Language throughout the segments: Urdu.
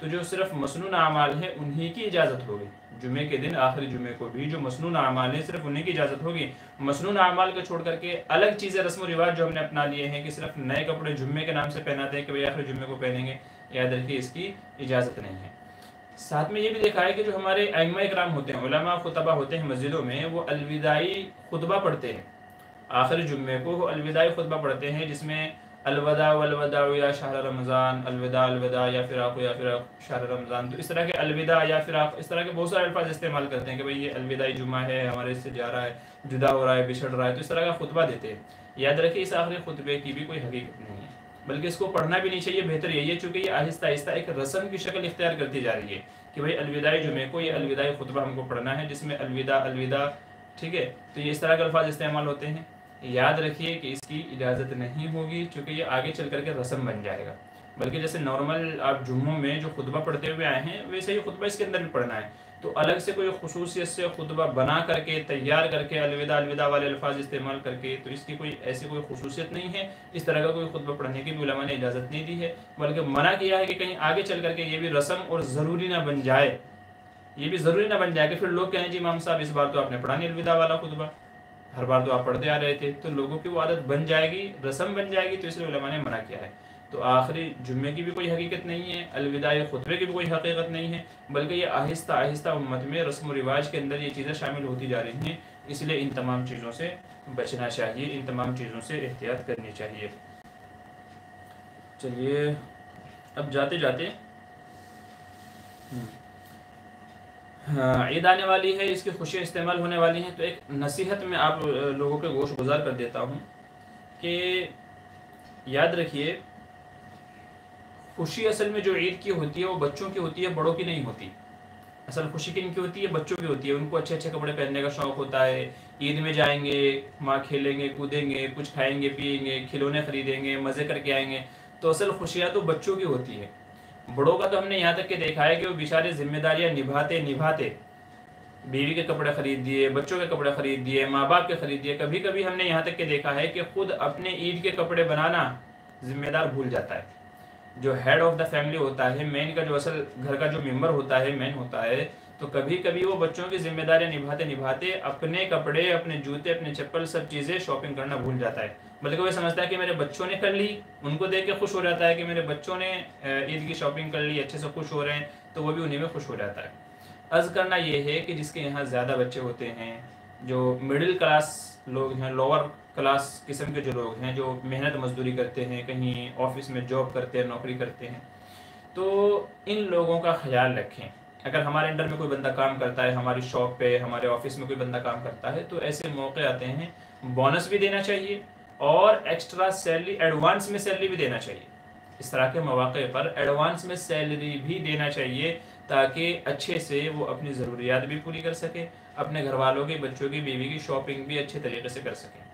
تو جو صرف مسنون اعمال ہے انہی کی اجازت ہوگی، جمعے کے دن آخری جمعے کو بھی جو مسنون اعمال ہیں صرف انہی کی اجازت ہوگی۔ مسنون اعمال کو چھوڑ کر کے الگ چیزیں رسم و رواج جو ہم نے اپنا لیے ہیں کہ صرف نئے کپڑے جمعے کے نام سے پہناتے ہیں کہ بھئی آخری جمعے کو پہنیں گے، یاد رکھیے اس کی اجازت نہیں ہے۔ ساتھ میں یہ بھی دیکھا ہے کہ جو ہمارے ائمہ اکرام ہوتے ہیں، علماء خطبہ ہوتے ہیں مسجدوں میں، وہ الوداعی خطبہ پڑھتے ہیں، آخری جمعے کو وہ الوداعی خطبہ پڑھتے ہیں جس میں الوداع والوداع یا شہر رمضان، الوداع الوداع یا فراق شہر رمضان، تو اس طرح کے الوداع یا فراق اس طرح کے بہت سارے الفاظ استعمال کرتے ہیں کہ بھئی یہ الوداعی جمعہ ہے، ہمارے سے جا رہا ہے، جدا ہو رہا ہے، بچھڑ رہا ہے، تو اس طرح کا خطبہ دیتے ہیں۔ یاد رکھیے اس آخری خطبے کی بھی کوئی حقیقت نہیں ہے، بلکہ اس کو پڑھنا بھی نہیں چاہیے، بہتر یہی ہے چونکہ یہ آہستہ آہستہ ایک رسم کی شکل اختیار کرتی جا رہی ہے کہ بھئی الوداعی جمعے کو یہ الوداعی خطبہ ہم کو پڑھنا ہے جس میں الوداع الوداع، ٹھیک ہے، تو یہ اس طرح کے الفاظ استعمال ہوتے ہیں۔ یاد رکھیے کہ اس کی اجازت نہیں ہوگی چونکہ یہ آگے چل کر کے رسم بن جائے گا، بلکہ جیسے نارمل آپ جمعوں میں جو خطبہ پڑھتے ہوئے آئے ہیں ویسے ہی خطبہ اس کے اندر بھی پڑھنا ہے، تو الگ سے کوئی خصوصیت سے خطبہ بنا کر کے تیار کر کے الوداع الوداع والے الفاظ استعمال کر کے، تو اس کی کوئی ایسی کوئی خصوصیت نہیں ہے، اس طرح کا کوئی خطبہ پڑھنے کی بھی علماء نے اجازت نہیں دی ہے، بلکہ منع کیا ہے کہ کہیں آگے چل کر کے یہ بھی رسم اور ضروری نہ بن جائے، یہ بھی ضروری نہ بن جائے کہ پھر لوگ کہیں جی امام صاحب اس بار تو آپ نے پڑھا نہیں الوداع والا خطبہ، ہر بار تو آپ پڑھتے آ رہے تھے، تو لوگوں کی وہ عادت بن جائے گی، رسم بن جائے گی، تو اس لیے علماء نے منع کیا ہے۔ تو آخری جمعے کی بھی کوئی حقیقت نہیں ہے، الوداعی خطبے کی بھی کوئی حقیقت نہیں ہے، بلکہ یہ آہستہ آہستہ امت میں رسم و رواج کے اندر یہ چیزیں شامل ہوتی جا رہی ہیں، اس لیے ان تمام چیزوں سے بچنا چاہیے، ان تمام چیزوں سے احتیاط کرنی چاہیے۔ چلیے اب جاتے جاتے عید آنے والی ہے، اس کی خوشیاں استعمال ہونے والی ہیں، تو ایک نصیحت میں آپ لوگوں کے گوش گزار کر دیتا ہوں کہ یاد رکھیے خوشی اصل میں جو عید کی ہوتی ہے وہ بچوں کی ہوتی ہے، بڑوں کی نہیں ہوتی۔ اصل خوشی کن کی ہوتی ہے؟ بچوں کی ہوتی ہے، ان کو اچھے اچھے کپڑے پہننے کا شوق ہوتا ہے، عید میں جائیں گے، وہاں کھیلیں گے کودیں گے، کچھ کھائیں گے پیئیں گے، کھلونے خریدیں گے، مزے کر کے آئیں گے، تو اصل خوشیاں تو بچوں کی ہوتی ہے۔ بڑوں کا تو ہم نے یہاں تک کہ دیکھا ہے کہ وہ بیچارے ذمہ داریاں نبھاتے نبھاتے بیوی کے کپڑے خرید دیے، بچوں کے کپڑے خرید دیے، ماں باپ کے خرید دیے، کبھی کبھی ہم نے یہاں تک کہ دیکھا ہے کہ خود اپنے عید کے کپڑے بنانا ذمہ دار بھول جاتا ہے۔ جو ہیڈ آف دا فیملی ہوتا ہے، مین کا جو اصل گھر کا جو ممبر ہوتا ہے، مین ہوتا ہے، تو کبھی کبھی وہ بچوں کی ذمہ داریاں نبھاتے نبھاتے اپنے کپڑے، اپنے جوتے، اپنے چپل، سب چیزیں شاپنگ کرنا بھول جاتا ہے، بلکہ وہ سمجھتا ہے کہ میرے بچوں نے کر لی، ان کو دیکھ کے خوش ہو جاتا ہے کہ میرے بچوں نے عید کی شاپنگ کر لی، اچھے سے خوش ہو رہے ہیں، تو وہ بھی انہیں میں خوش ہو جاتا ہے۔ عرض کرنا یہ ہے کہ جس کے یہاں زیادہ بچے ہوتے ہیں، جو مڈل کلاس لوگ ہیں، لوور کلاس قسم کے جو لوگ ہیں، جو محنت مزدوری کرتے ہیں، کہیں آفس میں جاب کرتے ہیں، نوکری کرتے ہیں، تو ان لوگوں کا خیال رکھیں۔ اگر ہمارے انڈر میں کوئی بندہ کام کرتا ہے، ہماری شاپ پہ، ہمارے آفس میں کوئی بندہ کام کرتا ہے، تو ایسے موقع آتے ہیں بونس بھی دینا چاہیے اور ایکسٹرا سیلری، ایڈوانس میں سیلری بھی دینا چاہیے۔ اس طرح کے مواقع پر ایڈوانس میں سیلری بھی دینا چاہیے تاکہ اچھے سے وہ اپنی ضروریات بھی پوری کر سکے، اپنے گھر والوں کی، بچوں کی، بیوی کی شاپنگ بھی اچھے طریقے سے کر سکیں۔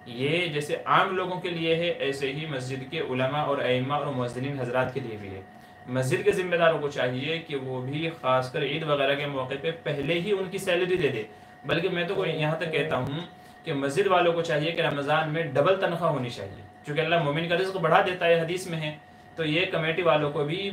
یہ جیسے عام لوگوں کے لیے ہے، ایسے ہی مسجد کے علماء اور ائمہ اور مؤذنین حضرات کے لیے بھی ہے۔ مسجد کے ذمہ داروں کو چاہیے کہ وہ بھی خاص کر عید وغیرہ کے موقع پہ پہلے ہی ان کی سیلری دے دے، بلکہ میں تو یہاں تک کہتا ہوں کہ مسجد والوں کو چاہیے کہ رمضان میں ڈبل تنخواہ ہونی چاہیے، چونکہ اللہ مومن کا رزق بڑھا دیتا ہے، حدیث میں ہے، تو یہ کمیٹی والوں کو بھی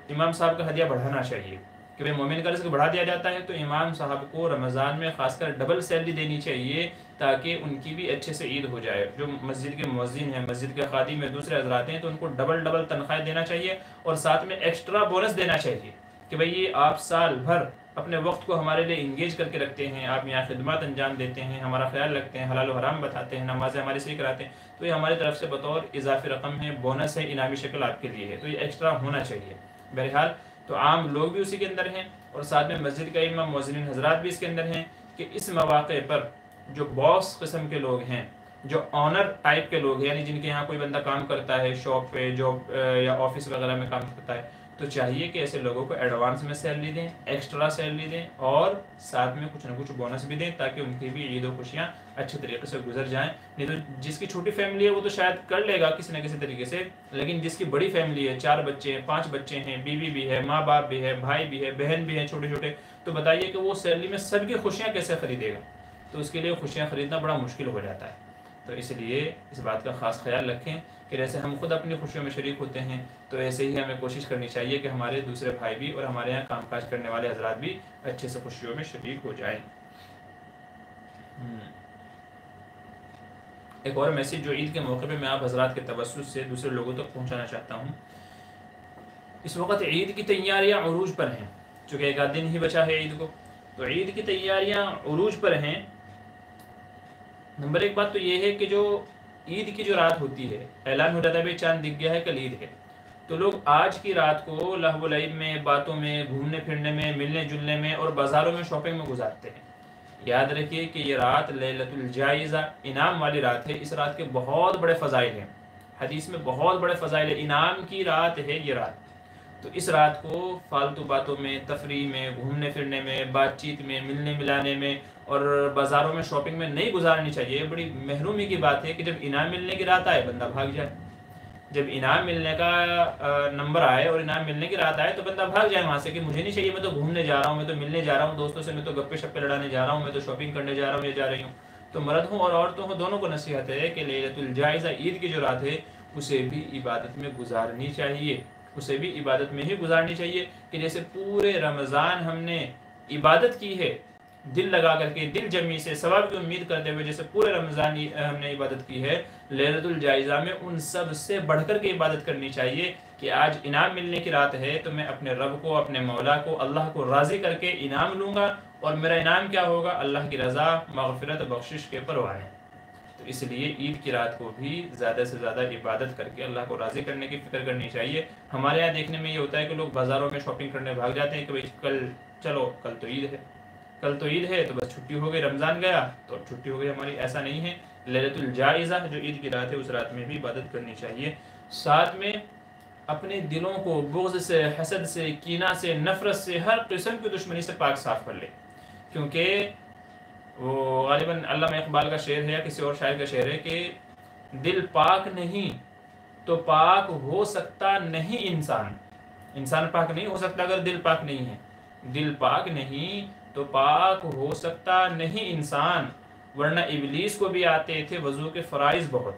امام صاحب کا ہدیہ بڑھانا چاہیے کہ بھئی مومن کا رزق بڑھا دیا جاتا ہے، تو امام صاحب کو رمضان میں خاص کر ڈبل سیلری دینی چاہیے تاکہ ان کی بھی اچھے سے عید ہو جائے۔ جو مسجد کے مؤذن ہیں، مسجد کے خادم ہیں، دوسرے حضرات ہیں، تو ان کو ڈبل تنخواہ دینا چاہیے اور ساتھ میں ایکسٹرا بونس دینا چاہیے کہ بھئی یہ آپ سال بھر اپنے وقت کو ہمارے لیے انگیج کر کے رکھتے ہیں، آپ یہاں خدمات انجام دیتے ہیں، ہمارا خیال رکھتے ہیں، حلال و حرام بتاتے ہیں، نمازیں ہمارے صحیح کراتے ہیں، تو یہ ہماری طرف سے بطور اضافی رقم ہے، بونس ہے، انعامی شکل آپ کے لیے ہے، تو یہ ایکسٹرا ہونا چاہیے۔ بہرحال تو عام لوگ بھی اسی کے اندر ہیں اور ساتھ میں مسجد کا امام، مؤذنین حضرات بھی اس کے اندر ہیں کہ اس مواقع پر جو باس قسم کے لوگ ہیں، جو آنر ٹائپ کے لوگ ہیں، یعنی جن کے یہاں کوئی بندہ کام کرتا ہے، شاپ پہ، جاب یا آفس وغیرہ میں کام کرتا ہے، تو چاہیے کہ ایسے لوگوں کو ایڈوانس میں سیلری دیں، ایکسٹرا سیلری دیں اور ساتھ میں کچھ نہ کچھ بونس بھی دیں تاکہ ان کی بھی عید و خوشیاں اچھے طریقے سے گزر جائیں۔ نہیں تو جس کی چھوٹی فیملی ہے وہ تو شاید کر لے گا کسی نہ کسی طریقے سے، لیکن جس کی بڑی فیملی ہے، 4 بچے ہیں، 5 بچے ہیں، بیوی بھی ہے، ماں باپ بھی ہے، بھائی بھی ہے، بہن بھی ہے چھوٹے چھوٹے، تو بتائیے کہ وہ سیلری میں سب کی خوشیاں کیسے خریدے گا؟ تو اس کے لیے خوشیاں خریدنا بڑا مشکل ہو جاتا ہے۔ تو اس لیے اس بات کا خاص خیال رکھیں کہ جیسے ہم خود اپنی خوشیوں میں شریک ہوتے ہیں تو ایسے ہی ہمیں کوشش کرنی چاہیے کہ ہمارے دوسرے بھائی بھی اور ہمارے یہاں کام کاج کرنے والے حضرات بھی اچھے سے خوشیوں میں شریک ہو جائیں۔ ایک اور میسیج جو عید کے موقع پہ میں آپ حضرات کے توسط سے دوسرے لوگوں تک پہنچانا چاہتا ہوں، اس وقت عید کی تیاریاں عروج پر ہیں، چونکہ ایک آدھ دن ہی بچا ہے عید کو، تو عید کی تیاریاں عروج پر ہیں۔ نمبر ایک بات تو یہ ہے کہ جو عید کی جو رات ہوتی ہے، اعلان ہو جاتا ہے بھائی چاند دکھ گیا ہے کل عید ہے، تو لوگ آج کی رات کو لہو و لعب میں، باتوں میں، گھومنے پھرنے میں، ملنے جلنے میں اور بازاروں میں شاپنگ میں گزارتے ہیں۔ یاد رکھیے کہ یہ رات لیلۃ الجائزہ، انعام والی رات ہے۔ اس رات کے بہت بڑے فضائل ہیں، حدیث میں بہت بڑے فضائل ہیں، انعام کی رات ہے یہ رات۔ تو اس رات کو فالتو باتوں میں، تفریح میں، گھومنے پھرنے میں، بات چیت میں، ملنے ملانے میں اور بازاروں میں شاپنگ میں نہیں گزارنی چاہیے۔ یہ بڑی محرومی کی بات ہے کہ جب انعام ملنے کی رات آئے بندہ بھاگ جائے، جب انعام ملنے کا نمبر آئے اور انعام ملنے کی رات آئے تو بندہ بھاگ جائے وہاں سے کہ مجھے نہیں چاہیے، میں تو گھومنے جا رہا ہوں، میں تو ملنے جا رہا ہوں دوستوں سے، میں تو گپے شپے لڑانے جا رہا ہوں، میں تو شاپنگ کرنے جا رہا ہوں یا جا رہی ہوں۔ تو مرد ہوں اور عورتوں ہوں دونوں کو نصیحت ہے کہ لیلۃ الجائزہ، عید کی جو رات ہے، اسے بھی عبادت میں گزارنی چاہیے، اسے بھی عبادت میں ہی گزارنی چاہیے کہ جیسے پورے رمضان ہم نے عبادت کی ہے، دل لگا کر کے، دل جمی سے، ثواب کی امید کرتے ہوئے جیسے پورے رمضان ہم نے عبادت کی ہے، لیلۃ الجائزہ میں ان سب سے بڑھ کر کے عبادت کرنی چاہیے کہ آج انعام ملنے کی رات ہے تو میں اپنے رب کو، اپنے مولا کو، اللہ کو راضی کر کے انعام لوں گا، اور میرا انعام کیا ہوگا؟ اللہ کی رضا، مغفرت، بخشش کے پروانے۔ تو اس لیے عید کی رات کو بھی زیادہ سے زیادہ عبادت کر کے اللہ کو راضی کرنے کی فکر کرنی چاہیے۔ ہمارے یہاں دیکھنے میں یہ ہوتا ہے کہ لوگ بازاروں میں شاپنگ کرنے بھاگ جاتے ہیں کہ بھائی کل چلو، کل تو عید ہے، کل تو عید ہے تو بس چھٹی ہو گئی، رمضان گیا تو اب چھٹی ہو گئی ہماری۔ ایسا نہیں ہے، لیلۃ الجائزہ جو عید کی رات ہے اس رات میں بھی عبادت کرنی چاہیے۔ ساتھ میں اپنے دلوں کو بغض سے، حسد سے، کینہ سے، نفرت سے، ہر قسم کی دشمنی سے پاک صاف کر لے، کیونکہ وہ غالباً علامہ اقبال کا شعر ہے یا کسی اور شاعر کا شعر ہے کہ دل پاک نہیں تو پاک ہو سکتا نہیں انسان۔ انسان پاک نہیں ہو سکتا اگر دل پاک نہیں ہے، دل پاک نہیں تو پاک ہو سکتا نہیں انسان، ورنہ ابلیس کو بھی آتے تھے وضو کے فرائض بہت۔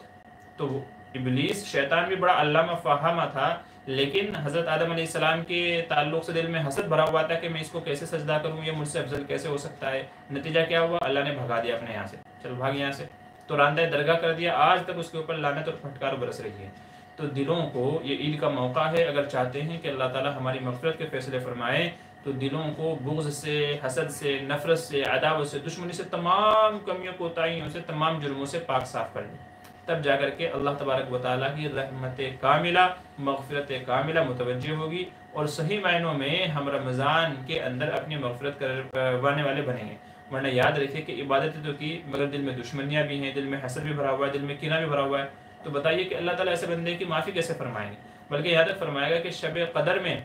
تو ابلیس شیطان بھی بڑا علامہ فہامہ تھا، لیکن حضرت آدم علیہ السلام کے تعلق سے دل میں حسد بھرا ہوا تھا کہ میں اس کو کیسے سجدہ کروں، یہ مجھ سے افضل کیسے ہو سکتا ہے۔ نتیجہ کیا ہوا؟ اللہ نے بھگا دیا اپنے یہاں سے، چل بھاگ یہاں سے، تو راندہ درگاہ کر دیا، آج تک اس کے اوپر لعنت اور پھٹکار برس رہی ہے۔ تو دلوں کو یہ عید کا موقع ہے، اگر چاہتے ہیں کہ اللہ تعالی ہماری مغفرت کے فیصلے فرمائے تو دلوں کو بغض سے، حسد سے، نفرت سے، عداوت سے، دشمنی سے، تمام کمیوں کوتاہیوں سے، تمام جرموں سے پاک صاف کر لیں، تب جا کر کے اللہ تبارک و تعالیٰ کی رحمت کاملہ، مغفرت کاملہ متوجہ ہوگی، اور صحیح معنوں میں ہم رمضان کے اندر اپنی مغفرت کروانے والے بنیں گے۔ ورنہ یاد رکھیں کہ عبادت تو کی مگر دل میں دشمنیاں بھی ہیں، دل میں حسد بھی بھرا ہوا ہے، دل میں کینہ بھی بھرا ہوا ہے، تو بتائیے کہ اللہ تعالیٰ ایسے بندے کی معافی کیسے فرمائیں گے؟ بلکہ یہاں تک فرمائے گا کہ شب قدر میں،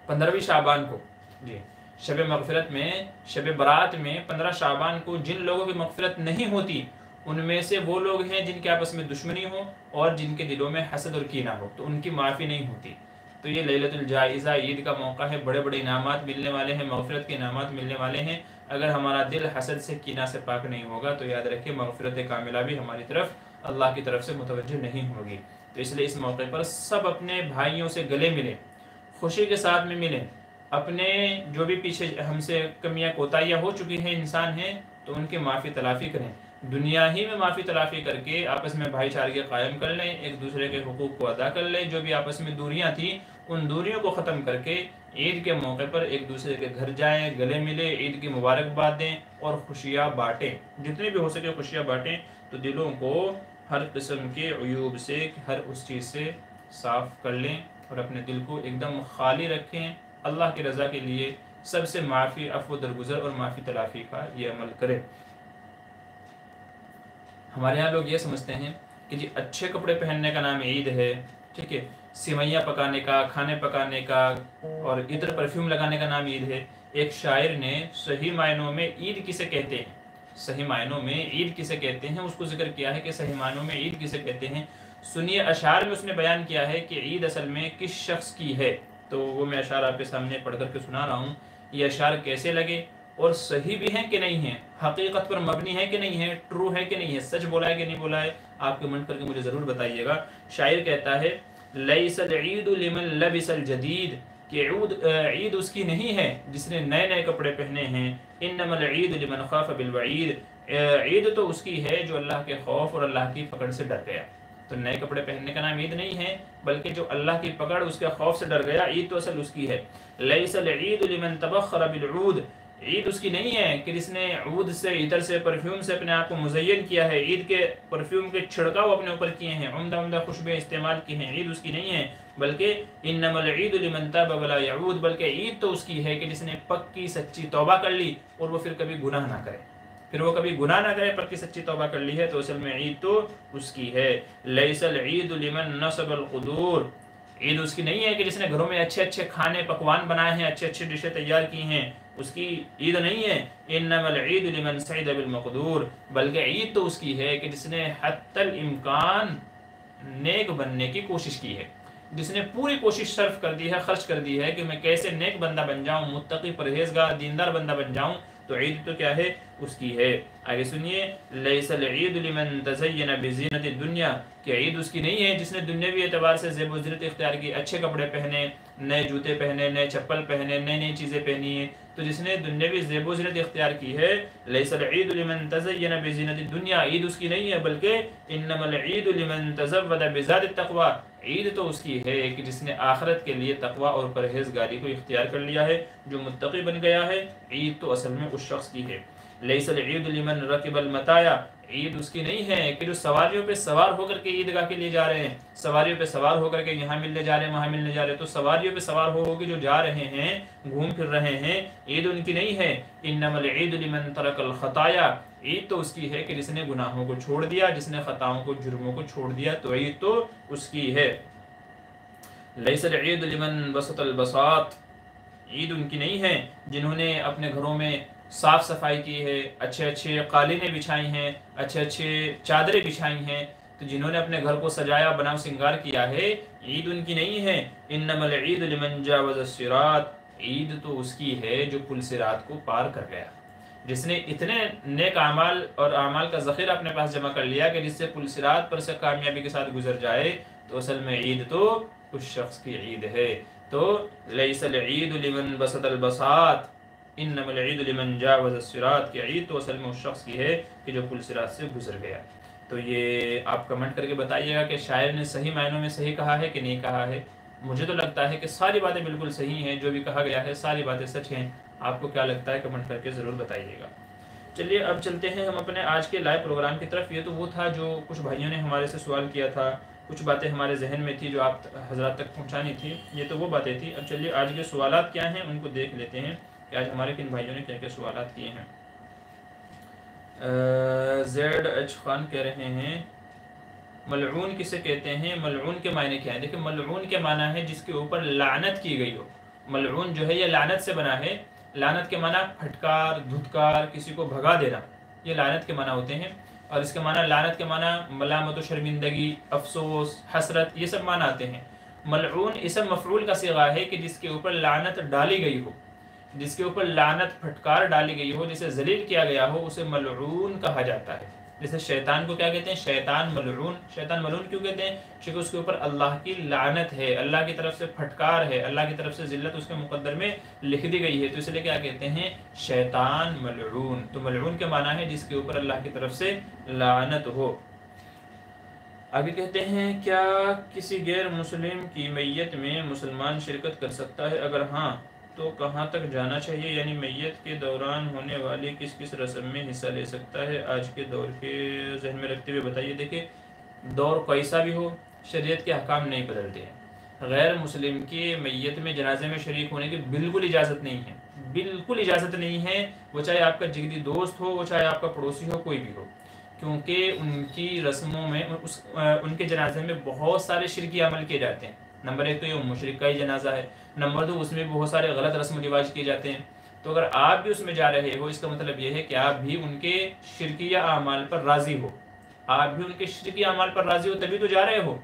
15 شعبان کو، جی شب مغفرت میں، شب برات میں 15 شعبان کو جن لوگوں کی مغفرت نہیں ہوتی ان میں سے وہ لوگ ہیں جن کے آپس میں دشمنی ہو اور جن کے دلوں میں حسد اور کینہ ہو، تو ان کی معافی نہیں ہوتی۔ تو یہ لیلۃ الجائزہ عید کا موقع ہے، بڑے بڑے انعامات ملنے والے ہیں، مغفرت کے انعامات ملنے والے ہیں۔ اگر ہمارا دل حسد سے، کینہ سے پاک نہیں ہوگا تو یاد رکھیں مغفرت کاملہ بھی ہماری طرف، اللہ کی طرف سے متوجہ نہیں ہوگی۔ تو اس لیے اس موقع پر سب اپنے بھائیوں سے گلے ملیں، خوشی کے ساتھ میں ملیں، اپنے جو بھی پیچھے ہم سے کمیاں کوتاہیاں ہو چکی ہیں انسان ہیں تو ان کی معافی تلافی کریں، دنیا ہی میں معافی تلافی کر کے آپس میں بھائی چارگی قائم کر لیں، ایک دوسرے کے حقوق کو ادا کر لیں، جو بھی آپس میں دوریاں تھیں ان دوریوں کو ختم کر کے عید کے موقع پر ایک دوسرے کے گھر جائیں، گلے ملیں، عید کی مبارکباد دیں اور خوشیاں بانٹیں، جتنی بھی ہو سکے خوشیاں بانٹیں، تو دلوں کو ہر قسم کے عیوب سے، ہر اس چیز سے صاف کر لیں اور اپنے دل کو ایک دم خالی رکھیں، اللہ کی رضا کے لیے سب سے معافی، عفو درگزر اور معافی تلافی کا یہ عمل کریں۔ ہمارے یہاں لوگ یہ سمجھتے ہیں کہ جی اچھے کپڑے پہننے کا نام عید ہے، ٹھیک ہے، سیویاں پکانے کا، کھانے پکانے کا اور عطر پرفیوم لگانے کا نام عید ہے۔ ایک شاعر نے صحیح معنوں میں عید کسے کہتے ہیں، صحیح معنوں میں عید کسے کہتے ہیں اس کو ذکر کیا ہے کہ صحیح معنوں میں عید کسے کہتے ہیں۔ سنیے اشعار میں اس نے بیان کیا ہے کہ عید اصل میں کس شخص کی ہے، تو وہ میں اشعار آپ کے سامنے پڑھ کر کے سنا رہا ہوں۔ یہ اشعار کیسے لگے اور صحیح بھی ہیں کہ نہیں ہیں، حقیقت پر مبنی ہے کہ نہیں ہے، ٹرو ہے کہ نہیں ہے، سچ بولا ہے کہ نہیں بولا ہے، آپ کمنٹ کر کے مجھے ضرور بتائیے گا۔ شاعر کہتا ہے لیس العید لمن لبس الجدید، کہ عید اس کی نہیں ہے جس نے نئے نئے کپڑے پہنے ہیں، انما العید لمن خاف بالوعید، عید تو اس کی ہے جو اللہ کے خوف اور اللہ کی پکڑ سے ڈر گیا۔ تو نئے کپڑے پہننے کا نام عید نہیں ہے، بلکہ جو اللہ کی پکڑ اس کے خوف سے ڈر گیا، عید تو اصل اس کی ہے۔ لیس العید لمن تبخر بالعود، عید اس کی نہیں ہے کہ جس نے عود سے، عطر سے، پرفیوم سے اپنے آپ کو مزین کیا ہے، عید کے پرفیوم کے چھڑکاؤ اپنے اوپر کیے ہیں، عمدہ عمدہ خوشبوئیں استعمال کی ہیں، عید اس کی نہیں ہے۔ بلکہ انما العید لمن تاب ولا یعود، بلکہ عید تو اس کی ہے کہ جس نے پکی سچی توبہ کر لی اور وہ پھر کبھی گناہ نہ کرے، پھر وہ کبھی گناہ نہ کرے، پکی سچی توبہ کر لی ہے تو اصل میں عید تو اس کی ہے۔ لیس العید لمن نصب القدور، عید اس کی نہیں ہے کہ جس نے گھروں میں اچھے اچھے کھانے پکوان بنائے ہیں، اچھے اچھے ڈشیں تیار کی ہیں، اس کی عید نہیں ہے۔ انما العید لمن سعد بالمقدور، بلکہ عید تو اس کی ہے کہ جس نے حتی الامکان نیک بننے کی کوشش کی ہے، جس نے پوری کوشش صرف کر دی ہے، خرچ کر دی ہے کہ میں کیسے نیک بندہ بن جاؤں، متقی پرہیزگار دیندار بندہ بن جاؤں، تو عید تو کیا ہے، اس کی ہے۔ آگے سنیے، لیس العید لمن تزین بزینت الدنیا، کہ عید اس کی نہیں ہے جس نے دنیاوی اعتبار سے زیب و زینت اختیار کی، اچھے کپڑے پہنے، نئے جوتے پہنے، نئے چپل پہنے، نئی نئی چیزیں پہنی ہیں، تو جس نے دنیاوی زیب و زینت اختیار کی ہے۔ لیس العید لمن تزین بزینت الدنیا، عید اس کی نہیں ہے، بلکہ انما العید لمن تزود بزاد التقوی، عید تو اس کی ہے کہ جس نے آخرت کے لیے تقوی اور پرہیزگاری کو اختیار کر لیا ہے، جو متقی بن گیا ہے، عید تو اصل میں اس شخص کی ہے۔ لیس العید لمن رکب المطایا، عید اس کی نہیں ہے کہ جو سواریوں پہ سوار ہو کر کے عیدگاہ کے لیے جا رہے ہیں، سواریوں پہ سوار ہو کر کے یہاں ملنے جا رہے ہیں، وہاں ملنے جا رہے ہیں، تو سواریوں پہ سوار ہو کے جو جا رہے ہیں، گھوم پھر رہے ہیں، عید ان کی نہیں ہے۔ انما العید لمن ترک الخطایا، عید تو اس کی ہے کہ جس نے گناہوں کو چھوڑ دیا، جس نے خطاؤں کو، جرموں کو چھوڑ دیا، تو عید تو اس کی ہے۔ لیس العید لمن بسط البساط، عید ان کی نہیں ہے جنہوں نے اپنے گھروں میں صاف صفائی کی ہے، اچھے اچھے قالینیں بچھائی ہیں، اچھے اچھے چادریں بچھائی ہیں، تو جنہوں نے اپنے گھر کو سجایا، بناؤ سنگار کیا ہے، عید ان کی نہیں ہے۔ انما العید لمن جاوز الصراط، عید تو اس کی ہے جو پل صراط کو پار کر گیا، جس نے اتنے نیک اعمال اور اعمال کا ذخیرہ اپنے پاس جمع کر لیا کہ جس سے پل صراط پر سے کامیابی کے ساتھ گزر جائے، تو اصل میں عید تو اس شخص کی عید ہے۔ تو لیس العید لمن بسط البساط انما العید لمن جاوز الصراط، کہ عید تو اصل میں اس شخص کی ہے کہ جو پل صراط سے گزر گیا۔ تو یہ آپ کمنٹ کر کے بتائیے گا کہ شاعر نے صحیح معنوں میں صحیح کہا ہے کہ نہیں کہا ہے۔ مجھے تو لگتا ہے کہ ساری باتیں بالکل صحیح ہیں، جو بھی کہا گیا ہے ساری باتیں سچ ہیں۔ آپ کو کیا لگتا ہے کمنٹ کر کے ضرور بتائیے گا۔ چلیے اب چلتے ہیں ہم اپنے آج کے لائیو پروگرام کی طرف۔ یہ تو وہ تھا جو کچھ بھائیوں نے ہمارے سے سوال کیا تھا، کچھ باتیں ہمارے ذہن میں تھی جو آپ حضرات تک پہنچانی تھی، یہ تو وہ باتیں تھی۔ اب چلیے آج کے سوالات کیا ہیں ان کو دیکھ لیتے ہیں کہ آج ہمارے کن بھائیوں نے کیا کیا سوالات کیے ہیں۔ زیڈ ایچ خان کہہ رہے ہیں ملعون کسے کہتے ہیں، ملعون کے معنی کیا ہے؟ دیکھیں ملعون کے معنی ہے جس کے اوپر لعنت کی گئی ہو۔ ملعون جو ہے یہ لعنت سے بنا ہے، لعنت کے معنی پھٹکار، دھتکار، کسی کو بھگا دینا، یہ لعنت کے معنی ہوتے ہیں۔ اور اس کے معنی لعنت کے معنی ملامت و شرمندگی، افسوس، حسرت، یہ سب معنی آتے ہیں۔ ملعون اسم مفعول کا صیغہ ہے کہ جس کے اوپر لعنت ڈالی گئی ہو، جس کے اوپر لعنت پھٹکار ڈالی گئی ہو، جسے ذلیل کیا گیا ہو، اسے ملعون کہا جاتا ہے۔ جیسے شیطان کو کیا کہتے ہیں؟ شیطان ملعون۔ شیطان ملعون کیوں کہتے ہیں؟ کیونکہ اس کے اوپر اللہ کی لعنت ہے، اللہ کی طرف سے پھٹکار ہے، اللہ کی طرف سے ذلت اس کے مقدر میں لکھ دی گئی ہے، تو اس لیے کیا کہتے ہیں؟ شیطان ملعون۔ تو ملعون کے معنی ہے جس کے اوپر اللہ کی طرف سے لعنت ہو۔ آگے کہتے ہیں کیا کسی غیر مسلم کی میت میں مسلمان شرکت کر سکتا ہے؟ اگر ہاں تو کہاں تک جانا چاہیے؟ یعنی میت کے دوران ہونے والی کس کس رسم میں حصہ لے سکتا ہے؟ آج کے دور کے ذہن میں رکھتے ہوئے بتائیے۔ دیکھیں دور کیسا بھی ہو، شریعت کے احکام نہیں بدلتے ہیں۔ غیر مسلم کی میت میں جنازے میں شریک ہونے کی بالکل اجازت نہیں ہے، بالکل اجازت نہیں ہے، وہ چاہے آپ کا جگری دوست ہو، وہ چاہے آپ کا پڑوسی ہو، کوئی بھی ہو، کیونکہ ان کی رسموں میں ان کے جنازے میں بہت سارے شرکی عمل کیے جاتے ہیں۔ نمبر ایک تو یہ مشرک کا ہی جنازہ ہے، نمبر دو اس میں بہت سارے غلط رسم و رواج کیے جاتے ہیں۔ تو اگر آپ بھی اس میں جا رہے ہو، اس کا مطلب یہ ہے کہ آپ بھی ان کے شرکیہ اعمال پر راضی ہو، آپ بھی ان کے شرکی اعمال پر راضی ہو، تبھی تو جا رہے ہو،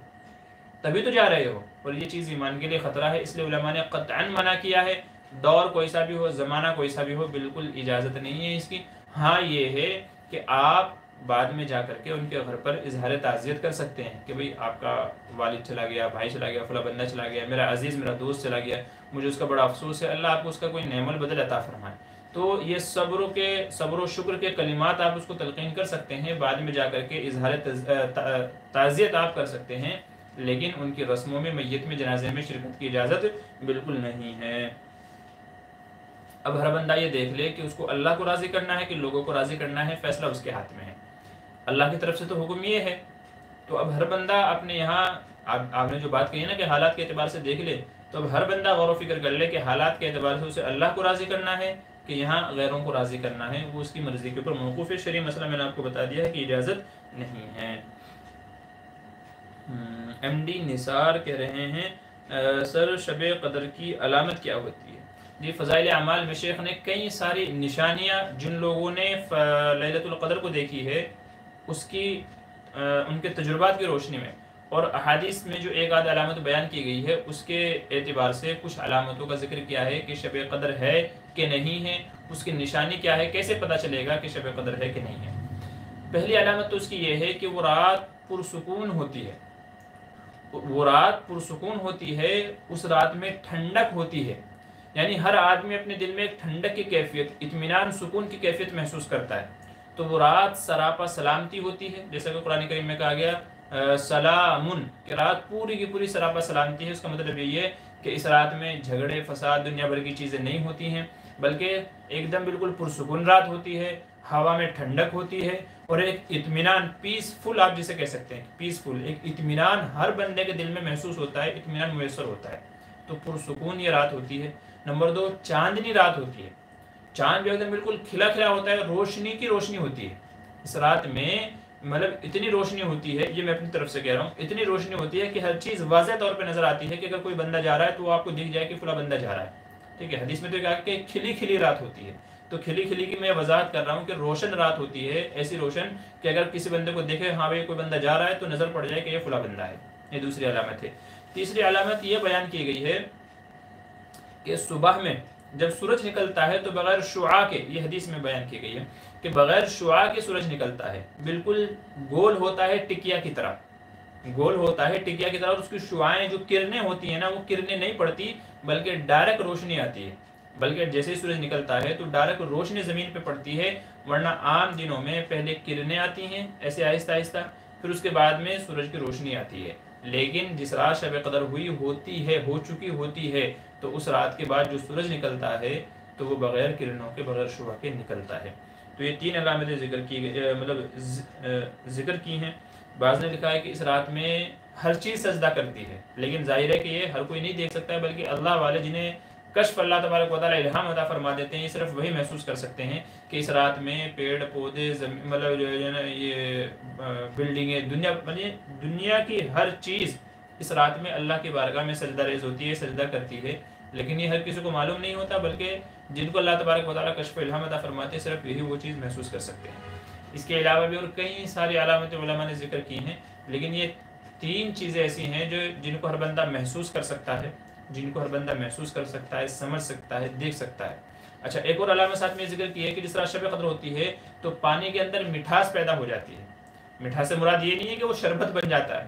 تبھی تو جا رہے ہو۔ اور یہ چیز ایمان کے لیے خطرہ ہے، اس لیے علماء نے قطعاً منع کیا ہے دور کوئی سا بھی ہو، زمانہ کوئی سا بھی ہو، بالکل اجازت نہیں ہے اس کی۔ ہاں یہ ہے کہ آپ بعد میں جا کر کے ان کے گھر پر اظہار تعزیت کر سکتے ہیں کہ بھئی آپ کا والد چلا گیا، بھائی چلا گیا، فلاں بندہ چلا گیا، میرا عزیز، میرا دوست چلا گیا، مجھے اس کا بڑا افسوس ہے، اللہ آپ کو اس کا کوئی نعم البدل عطا فرمائے۔ تو یہ صبر و شکر کے کلمات آپ اس کو تلقین کر سکتے ہیں، بعد میں جا کر کے اظہار تعزیت آپ کر سکتے ہیں، لیکن ان کی رسموں میں، میت میں، جنازے میں شرکت کی اجازت بالکل نہیں ہے۔ اب ہر بندہ یہ دیکھ لے کہ اس کو اللہ کو راضی کرنا ہے کہ لوگوں کو راضی کرنا ہے، فیصلہ اس کے ہاتھ میں ہے۔ اللہ کی طرف سے تو حکم یہ ہے، تو اب ہر بندہ اپنے یہاں، آپ نے جو بات کہی نا کہ حالات کے اعتبار سے دیکھ لے، تو اب ہر بندہ غور و فکر کر لے کہ حالات کے اعتبار سے اسے اللہ کو راضی کرنا ہے کہ یہاں غیروں کو راضی کرنا ہے، وہ اس کی مرضی کے اوپر موقوف ہے۔ شرعی مسئلہ میں نے آپ کو بتا دیا ہے کہ اجازت نہیں ہے۔ ایم ڈی نثار کہہ رہے ہیں سر شب قدر کی علامت کیا ہوتی ہے؟ جی، فضائل اعمال میں شیخ نے کئی ساری نشانیاں جن لوگوں نے لیلۃ القدر کو دیکھی ہے اس کی ان کے تجربات کی روشنی میں، اور احادیث میں جو ایک آدھ علامت بیان کی گئی ہے اس کے اعتبار سے کچھ علامتوں کا ذکر کیا ہے کہ شب قدر ہے کہ نہیں ہے، اس کی نشانی کیا ہے، کیسے پتہ چلے گا کہ شب قدر ہے کہ نہیں ہے۔ پہلی علامت تو اس کی یہ ہے کہ وہ رات پرسکون ہوتی ہے، وہ رات پرسکون ہوتی ہے، اس رات میں ٹھنڈک ہوتی ہے، یعنی ہر آدمی اپنے دل میں ایک ٹھنڈک کی کیفیت، اطمینان، سکون کی کیفیت محسوس کرتا ہے۔ تو وہ رات سراپا سلامتی ہوتی ہے، جیسا کہ قرآن کریم میں کہا گیا سلامن، کہ رات پوری کی پوری سراپا سلامتی ہے۔ اس کا مطلب یہ ہے کہ اس رات میں جھگڑے، فساد، دنیا بھر کی چیزیں نہیں ہوتی ہیں، بلکہ ایک دم بالکل پرسکون رات ہوتی ہے، ہوا میں ٹھنڈک ہوتی ہے، اور ایک اطمینان، پیسفل آپ جسے کہہ سکتے ہیں، پیسفل، ایک اطمینان ہر بندے کے دل میں محسوس ہوتا ہے، اطمینان میسر ہوتا ہے، تو پرسکون یہ رات ہوتی ہے۔ نمبر 2، چاندنی رات ہوتی ہے، چاند جو ایک دم بالکل کھلا کھلا ہوتا ہے، روشنی کی روشنی ہوتی ہے اس رات میں، مطلب اتنی روشنی ہوتی ہے، یہ میں اپنی طرف سے کہہ رہا ہوں، اتنی روشنی ہوتی ہے کہ ہر چیز واضح طور پہ نظر آتی ہے، کہ اگر کوئی بندہ جا رہا ہے تو وہ آپ کو دکھ جائے کہ فلاں بندہ جا رہا ہے، ٹھیک ہے۔ حدیث میں تو کہا کہ کھلی کھلی رات ہوتی ہے، تو کھلی کھلی کی میں وضاحت کر رہا ہوں کہ روشن رات ہوتی ہے، ایسی روشن کہ اگر کسی بندے کو دیکھے ہاں بھائی کوئی بندہ جا رہا ہے تو نظر پڑ جائے کہ یہ فلاں بندہ ہے۔ یہ دوسری علامت ہے۔ تیسری علامت یہ بیان کی گئی ہے کہ صبح میں جب سورج نکلتا ہے تو بغیر شعاع کے، یہ حدیث میں بیان کی گئی ہے کہ بغیر شعاع کے سورج نکلتا ہے، بالکل گول ہوتا ہے ٹکیا کی طرح، گول ہوتا ہے ٹکیا کی طرح، اور اس کی شعاعیں جو کرنیں ہوتی ہیں نا، وہ کرنیں نہیں پڑتی بلکہ ڈائریکٹ روشنی آتی ہے، بلکہ جیسے ہی سورج نکلتا ہے تو ڈائریکٹ روشنی زمین پہ پڑتی ہے، ورنہ عام دنوں میں پہلے کرنیں آتی ہیں ایسے آہستہ آہستہ، پھر اس کے بعد میں سورج کی روشنی آتی ہے۔ لیکن جس رات شب قدر ہو چکی ہوتی ہے، تو اس رات کے بعد جو سورج نکلتا ہے تو وہ بغیر کرنوں کے، بغیر شعاع کے نکلتا ہے۔ تو یہ 3 علامتیں ذکر کی ہیں۔ بعض نے لکھا ہے کہ اس رات میں ہر چیز سجدہ کرتی ہے، لیکن ظاہر ہے کہ یہ ہر کوئی نہیں دیکھ سکتا ہے، بلکہ اللہ والے جنہیں کشف اللہ تبارک و تعالیٰ الہام عطا فرما دیتے ہیں، یہ صرف وہی محسوس کر سکتے ہیں کہ اس رات میں پیڑ پودے، مطلب جو ہے نا یہ بلڈنگیں، دنیا کی ہر چیز اس رات میں اللہ کی بارگاہ میں سجدہ ریز ہوتی ہے، سجدہ کرتی ہے، لیکن یہ ہر کسی کو معلوم نہیں ہوتا، بلکہ جن کو اللہ تبارک و تعالیٰ کشف الہام عطا فرماتے ہیں صرف یہی وہ چیز محسوس کر سکتے ہیں۔ اس کے علاوہ بھی اور کئی ساری علامتیں علماء نے ذکر کی ہیں، لیکن یہ 3 چیزیں ایسی ہیں جن کو ہر بندہ محسوس کر سکتا ہے، سمجھ سکتا ہے، دیکھ سکتا ہے۔ اچھا، ایک اور علامت ساتھ میں ذکر کی ہے کہ جس طرح شب قدر ہوتی ہے تو پانی کے اندر مٹھاس پیدا ہو جاتی ہے۔ مٹھاس سے مراد یہ نہیں ہے کہ وہ شربت بن جاتا ہے،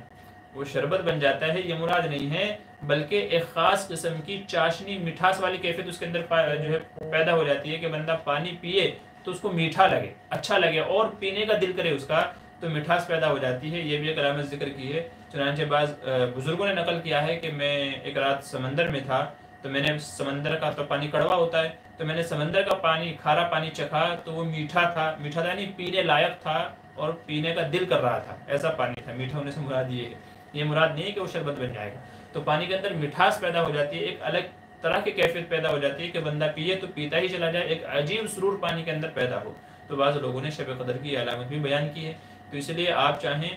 وہ شربت بن جاتا ہے یہ مراد نہیں ہے، بلکہ ایک خاص قسم کی چاشنی، مٹھاس والی کیفیت اس کے اندر جو ہے پیدا ہو جاتی ہے کہ بندہ پانی پیے تو اس کو میٹھا لگے، اچھا لگے، اور پینے کا دل کرے اس کا، تو مٹھاس پیدا ہو جاتی ہے۔ یہ بھی ایک علامت ذکر کی ہے۔ چنانچہ بعض بزرگوں نے نقل کیا ہے کہ میں ایک رات سمندر میں تھا، تو میں نے سمندر کا تو پانی کڑوا ہوتا ہے، تو میں نے سمندر کا پانی، کھارا پانی چکھا تو وہ میٹھا تھا یعنی پینے لائق تھا اور پینے کا دل کر رہا تھا، ایسا پانی تھا۔ میٹھا ہونے سے مراد یہ ہے، یہ مراد نہیں ہے کہ وہ شربت بن جائے گا۔ تو پانی کے اندر مٹھاس پیدا ہو جاتی ہے، ایک الگ طرح کی کیفیت پیدا ہو جاتی ہے کہ بندہ پیے تو پیتا ہی چلا جائے، ایک عجیب سرور پانی کے اندر پیدا ہو۔ تو بعض لوگوں نے شب قدر کی علامت بھی بیان کی ہے۔ تو اس لیے آپ چاہیں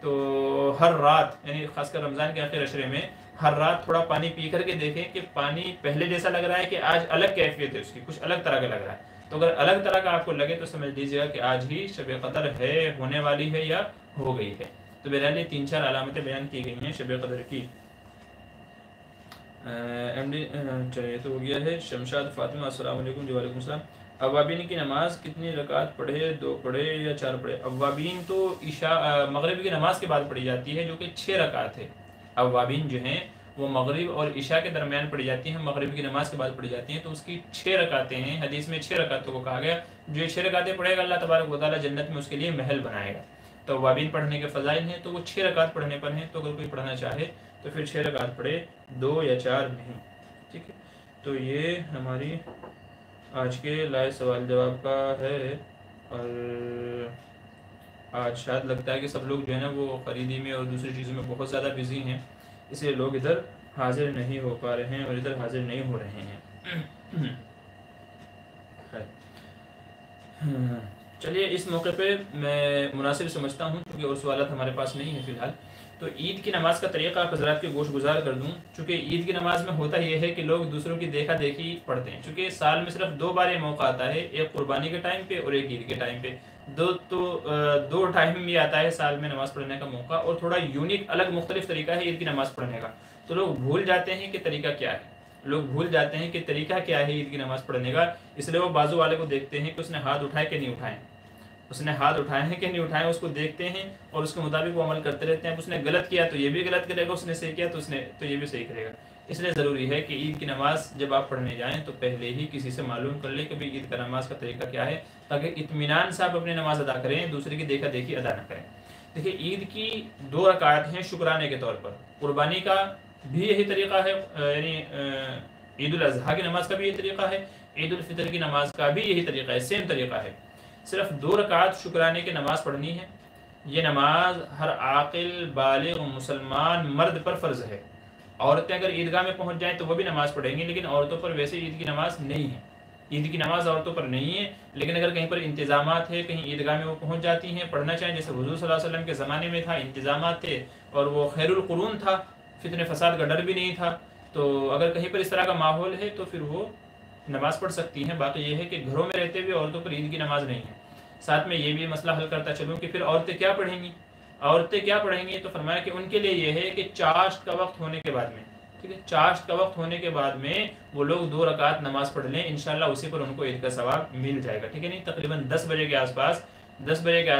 تو ہر رات، یعنی خاص کر رمضان کے آخر عشرے میں ہر رات تھوڑا پانی پی کر کے دیکھیں کہ پانی پہلے جیسا لگ رہا ہے کہ آج الگ کیفیت ہے، اس کی کچھ الگ طرح کا لگ رہا ہے۔ تو اگر الگ طرح کا آپ کو لگے تو سمجھ لیجیے گا کہ آج ہی شب قدر ہے، ہونے والی ہے یا ہو گئی ہے۔ تو بہرحال یہ 3-4 علامتیں بیان کی گئی ہیں شب قدر کی۔ ایم ڈی چلیے تو ہو گیا ہے. شمشاد فاطمہ السلام علیکم. جی وعلیکم السلام. اوابین کی نماز کتنی رکعت پڑھے؟ 2 پڑھے یا 4 پڑھے؟ اوابین تو عشاء مغرب کی نماز کے بعد پڑھی جاتی ہے جو کہ 6 رکعت ہے. اوابین جو ہیں وہ مغرب اور عشاء کے درمیان پڑھی جاتی ہیں، مغرب کی نماز کے بعد پڑھی جاتی ہیں، تو اس کی 6 رکعتیں ہیں. حدیث میں 6 رکعتوں کو کہا گیا. جو یہ 6 رکعتیں پڑھے گا اللہ تبارک و تعالیٰ جنت میں اس کے لیے محل بنائے گا. تو اوابین پڑھنے کے فضائل ہیں تو وہ 6 رکعت پڑھنے پر ہیں. تو اگر کوئی پڑھنا چاہے تو پھر 6 رکعت پڑھے، 2 یا 4 نہیں. ٹھیک ہے، تو یہ ہماری آج کے لائے سوال جواب کا ہے. اور آج شاید لگتا ہے کہ سب لوگ جو ہے نا وہ خریدی میں اور دوسری چیزوں میں بہت زیادہ بزی ہیں، اس لیے لوگ ادھر حاضر نہیں ہو پا رہے ہیں اور ادھر حاضر نہیں ہو رہے ہیں. چلیے اس موقع پہ میں مناسب سمجھتا ہوں کیونکہ اور سوالات ہمارے پاس نہیں ہیں فی الحال، تو عید کی نماز کا طریقہ آپ حضرات کے گوش گزار کر دوں. چونکہ عید کی نماز میں ہوتا یہ ہے کہ لوگ دوسروں کی دیکھا دیکھی پڑھتے ہیں. چونکہ سال میں صرف 2 بار یہ موقع آتا ہے، ایک قربانی کے ٹائم پہ اور ایک عید کے ٹائم پہ. دو ٹائم بھی آتا ہے سال میں نماز پڑھنے کا موقع، اور تھوڑا یونیک الگ مختلف طریقہ ہے عید کی نماز پڑھنے کا. تو لوگ بھول جاتے ہیں کہ طریقہ کیا ہے، لوگ بھول جاتے ہیں کہ طریقہ کیا ہے عید کی نماز پڑھنے کا. اس لیے وہ بازو والے کو دیکھتے ہیں کہ اس نے ہاتھ اٹھائے کہ نہیں اٹھائے، اس نے ہاتھ اٹھائے ہیں کہ نہیں اٹھائے، اس کو دیکھتے ہیں اور اس کے مطابق وہ عمل کرتے رہتے ہیں. اب اس نے غلط کیا تو یہ بھی غلط کرے گا، اس نے صحیح کیا تو یہ بھی صحیح کرے گا. اس لیے ضروری ہے کہ عید کی نماز جب آپ پڑھنے جائیں تو پہلے ہی کسی سے معلوم کر لیں کہ بھئی عید کا نماز کا طریقہ کیا ہے، تاکہ اطمینان سے آپ اپنی نماز ادا کریں، دوسرے کی دیکھا دیکھی ادا نہ کریں. دیکھیے عید کی 2 رکعت ہیں شکرانے کے طور پر. قربانی کا بھی یہی طریقہ ہے، یعنی عید الاضحیٰ کی نماز کا بھی یہی طریقہ ہے، عید الفطر کی نماز کا بھی یہی طریقہ ہے، سیم طریقہ ہے. صرف 2 رکعت شکرانے کی نماز پڑھنی ہے. یہ نماز ہر عاقل بالغ مسلمان مرد پر فرض ہے. عورتیں اگر عیدگاہ میں پہنچ جائیں تو وہ بھی نماز پڑھیں گی، لیکن عورتوں پر ویسے عید کی نماز نہیں ہے. عید کی نماز عورتوں پر نہیں ہے، لیکن اگر کہیں پر انتظامات ہے، کہیں عیدگاہ میں وہ پہنچ جاتی ہیں، پڑھنا چاہیں، جیسے حضور صلی اللہ علیہ وسلم کے زمانے میں تھا، انتظامات تھے اور وہ خیر القرون تھا، فتنہ فساد کا ڈر بھی نہیں تھا، تو اگر کہیں پر اس طرح کا ماحول ہے تو پھر وہ نماز پڑھ سکتی ہیں. باقی یہ ہے کہ گھروں میں رہتے ہوئے عورتوں پر عید کی نماز نہیں ہے. ساتھ میں یہ بھی مسئلہ حل کرتا چلوں کہ پھر عورتیں کیا پڑھیں گی. عورتیں کیا پڑھیں گی تو فرمایا کہ ان کے لیے یہ ہے کہ چاشت کا وقت ہونے کے بعد میں، ٹھیک ہے، چاشت کا وقت ہونے کے بعد میں وہ لوگ 2 رکعت نماز پڑھ لیں، انشاءاللہ اسی پر ان کو عید کا ثواب مل جائے گا. ٹھیک ہے، نہیں تقریباً 10 بجے کے آس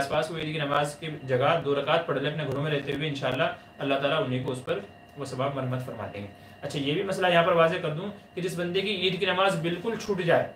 پاس وہ عید کی نماز کی جگہ 2 رکعت پڑھ لیں اپنے گھروں میں رہتے ہوئے، انشاءاللہ اللہ تعالیٰ انہیں کو اس پر وہ ثواب مرحمت فرما دیں گے. اچھا یہ بھی مسئلہ یہاں پر واضح کر دوں کہ جس بندے کی عید کی نماز بالکل چھوٹ جائے،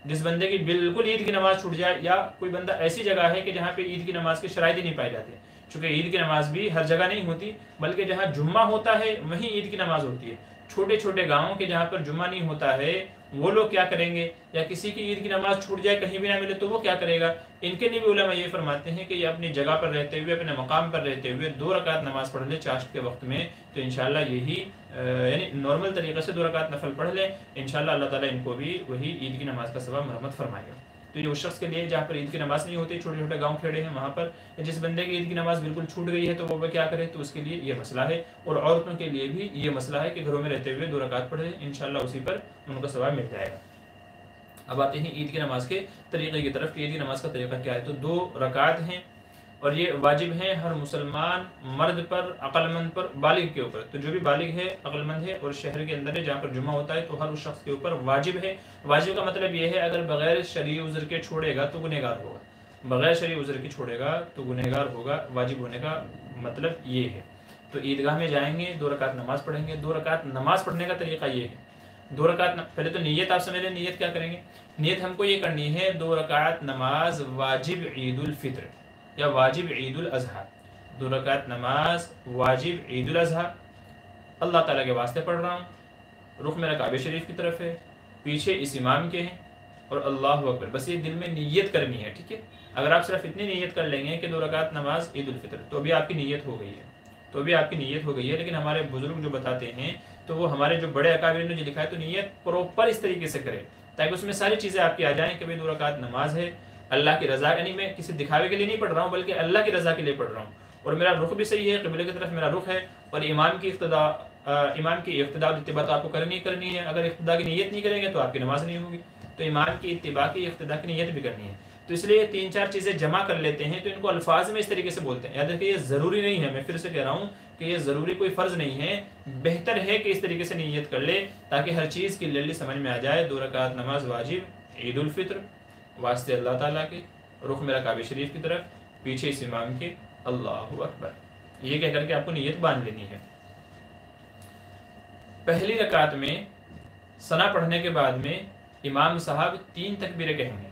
جس بندے کی بالکل عید کی نماز چھوٹ جائے، یا کوئی بندہ ایسی جگہ ہے کہ جہاں پہ عید کی نماز کے شرائط ہی نہیں پائے جاتے، چونکہ عید کی نماز بھی ہر جگہ نہیں ہوتی، بلکہ جہاں جمعہ ہوتا ہے وہیں عید کی نماز ہوتی ہے. چھوٹے چھوٹے گاؤں کے جہاں پر جمعہ نہیں ہوتا ہے وہ لوگ کیا کریں گے، یا کسی کی عید کی نماز چھوٹ جائے کہیں بھی نہ ملے تو وہ کیا کرے گا. ان کے لیے بھی علماء یہ فرماتے ہیں کہ یہ اپنی جگہ پر رہتے ہوئے، اپنے مقام پر رہتے ہوئے 2 رکعت نماز پڑھ لے چاشت کے وقت میں، تو انشاءاللہ یہی یعنی نارمل طریقے سے 2 رکعت نفل پڑھ لیں، انشاءاللہ اللہ تعالیٰ ان کو بھی وہی عید کی نماز کا ثواب مرحمت فرمائے گا. تو یہ اس شخص کے لیے جہاں پر عید کی نماز نہیں ہوتی، چھوٹے چھوٹے گاؤں کھیڑے ہیں وہاں پر، جس بندے کی عید کی نماز بالکل چھوٹ گئی ہے تو وہ کیا کرے، تو اس کے لیے یہ مسئلہ ہے. اور عورتوں کے لیے بھی یہ مسئلہ ہے کہ گھروں میں رہتے ہوئے 2 رکعت پڑھیں، انشاءاللہ اسی پر ان کو ثواب مل جائے گا. اب آتے ہیں عید کی نماز کے طریقے کی طرف کہ عید کی نماز کا طریقہ کیا ہے. تو 2 رکعت ہیں اور یہ واجب ہیں ہر مسلمان مرد پر، عقل مند پر، بالغ کے اوپر. تو جو بھی بالغ ہے، عقل مند ہے اور شہر کے اندر ہے جہاں پر جمعہ ہوتا ہے تو ہر اس شخص کے اوپر واجب ہے. واجب کا مطلب یہ ہے اگر بغیر شرعی عذر کے چھوڑے گا تو گنہگار ہوگا، بغیر شرعی عذر کے چھوڑے گا تو گنہگار ہوگا. واجب ہونے کا مطلب یہ ہے. تو عیدگاہ میں جائیں گے، 2 رکعت نماز پڑھیں گے. 2 رکعت نماز پڑھنے کا طریقہ یہ ہے. 2 رکعت پہلے تو نیت آپ سمجھ لیں، نیت کیا کریں گے. نیت ہم کو یہ کرنی ہے 2 رکعت نماز واجب عید الفطر یا واجب عید الاضحیٰ. 2 رکعت نماز واجب عید الاضحیٰ اللہ تعالیٰ کے واسطے پڑھ رہا ہوں، رخ میرا کعبہ شریف کی طرف ہے، پیچھے اس امام کے ہیں اور اللہ اکبر، بس یہ دل میں نیت کرنی ہے. ٹھیک ہے، اگر آپ صرف اتنی نیت کر لیں گے کہ 2 رکعت نماز عید الفطر، تو بھی آپ کی نیت ہو گئی ہے، تو بھی آپ کی نیت ہو گئی ہے. لیکن ہمارے بزرگ جو بتاتے ہیں تو وہ ہمارے جو بڑے اکابرین نے جو لکھا ہے تو نیت پروپر اس طریقے سے کرے تاکہ اس میں ساری چیزیں آپ کی آ جائیں کہ بھائی 2 رکعت نماز ہے اللہ کی رضا، یعنی میں کسی دکھاوے کے لیے نہیں پڑھ رہا ہوں بلکہ اللہ کی رضا کے لیے پڑھ رہا ہوں، اور میرا رخ بھی صحیح ہے، قبلے کی طرف میرا رخ ہے، اور امام کی اقتداء اور اتباع تو آپ کو کرنی ہے. اگر اقتداء کی نیت نہیں کریں گے تو آپ کی نماز نہیں ہوگی. تو امام کی اتباع کی اقتداء کی نیت بھی کرنی ہے. تو اس لیے 3-4 چیزیں جمع کر لیتے ہیں تو ان کو الفاظ میں اس طریقے سے بولتے ہیں. یاد رکھیے یہ ضروری نہیں ہے, میں پھر سے کہہ رہا ہوں کہ یہ ضروری کوئی فرض نہیں ہے, بہتر ہے کہ اس طریقے سے نیت کر لے تاکہ ہر چیز کی کلیئرلی سمجھ میں آ جائے. 2 رکعت نماز واجب عید الفطر واسطے اللہ تعالیٰ کے, رخ میرا کعبہ شریف کی طرف, پیچھے اس امام کے اللہ اکبر, یہ کہہ کر کے آپ کو نیت باندھ لینی ہے. پہلی رکعت میں ثنا پڑھنے کے بعد میں امام صاحب 3 تکبیریں کہیں گے.